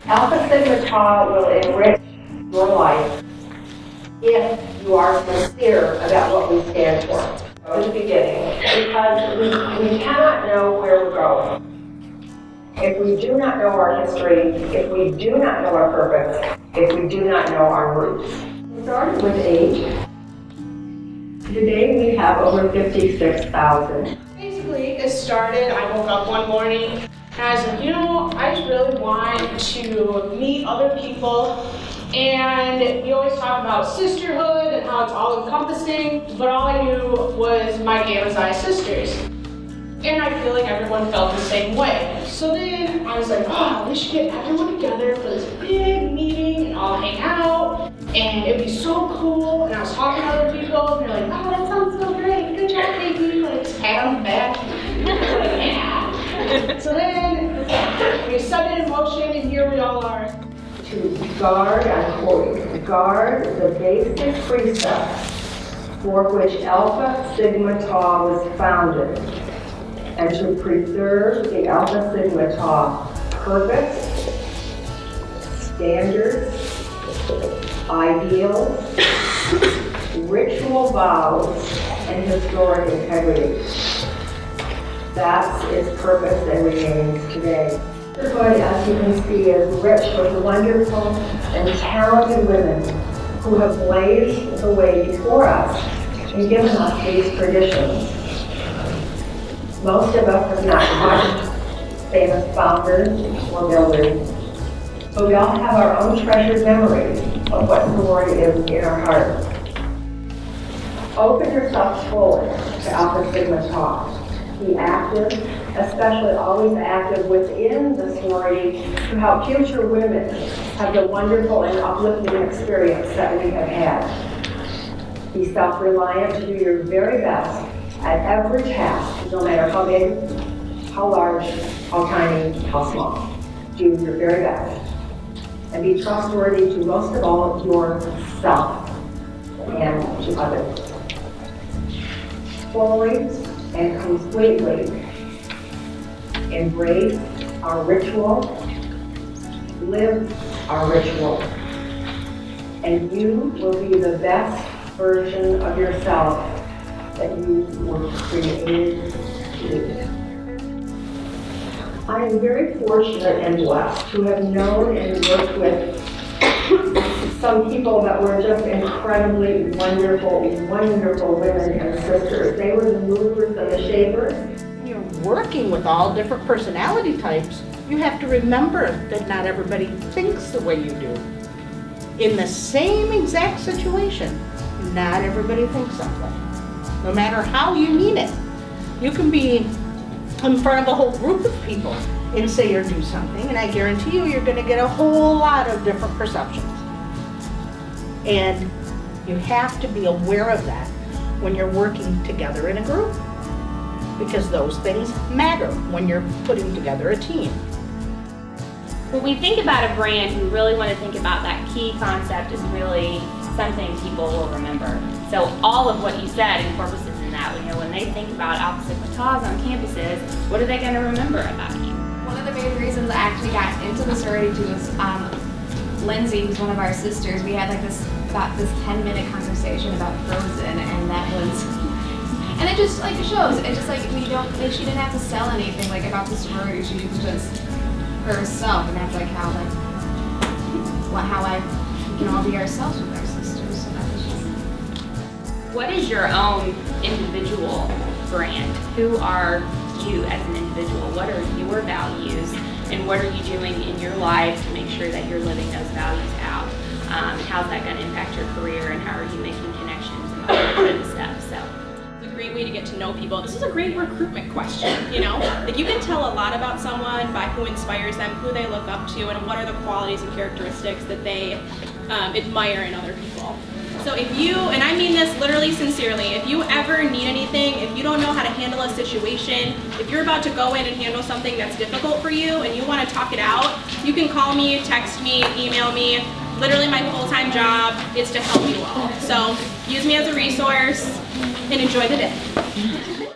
Alpha Sigma Tau will enrich your life if you are sincere about what we stand for from the beginning, because we cannot know where we're going if we do not know our history, if we do not know our purpose, if we do not know our roots. It started with age. Today we have over 56,000. Basically, it started, I woke up one morning and I was like, I just really want to meet other people. And you always talk about sisterhood and how it's all encompassing, but all I knew was my Amazon sisters. And I feel like everyone felt the same way. So then I was like, we should get everyone together for this big meeting and all hang out. And it'd be so cool. And I was talking to other people and they're like, that sounds so great. Good job, baby. Like, just pat on the back. Like, yeah. So then we set it in motion and here we all are. To guard, I'm quoting, guard the basic precepts for which Alpha Sigma Tau was founded, and to preserve the Alpha Sigma Tau purpose, standards, ideals, ritual vows, and historic integrity. That's its purpose and remains today. Sisterhood, as you can see, is rich with wonderful and talented women who have blazed the way before us and given us these traditions. Most of us have not watched famous founders or builders, but we all have our own treasured memories of what sorority is in our hearts. Open yourself fully to Alpha Sigma Tau. Be active, especially always active within the sorority to help future women have the wonderful and uplifting experience that we have had. Be self-reliant to do your very best at every task, no matter how big, how large, how tiny, how small. Do your very best. And be trustworthy to, most of all, yourself and to others. Fully and completely embrace our ritual, live our ritual, and you will be the best version of yourself that you were created to be. I am very fortunate and blessed to have known and worked with some people that were just incredibly wonderful, wonderful women and sisters. They were the movers and the shakers. When you're working with all different personality types, you have to remember that not everybody thinks the way you do. In the same exact situation, not everybody thinks that way. No matter how you mean it. You can be in front of a whole group of people and say or do something, and I guarantee you're going to get a whole lot of different perceptions. And you have to be aware of that when you're working together in a group, because those things matter when you're putting together a team. When we think about a brand, we really want to think about that key concept is really something people will remember. So all of what you said encompasses in that. When they think about Alpha Sigma Taus on campuses, what are they going to remember about you? One of the main reasons I actually got into the sorority too was Lindsay, who's one of our sisters. We had this 10-minute conversation about Frozen, and that was, and it just it shows. It's just she didn't have to sell anything about the sorority. She was just herself, and that's we can all be ourselves with our sisters. So that was just. What is your own individual brand? Who are you as an individual? What are your values? And what are you doing in your life to make sure that you're living those values out? How's that going to impact your career, and how are you making connections and all that kind of stuff? So. It's a great way to get to know people. This is a great recruitment question, you can tell a lot about someone by who inspires them, who they look up to, and what are the qualities and characteristics that they admire in other people. So if you, and I mean this literally sincerely, if you ever need anything, if you don't know how to handle a situation, if you're about to go in and handle something that's difficult for you and you want to talk it out, you can call me, text me, email me. Literally my full-time job is to help you all. So use me as a resource and enjoy the day.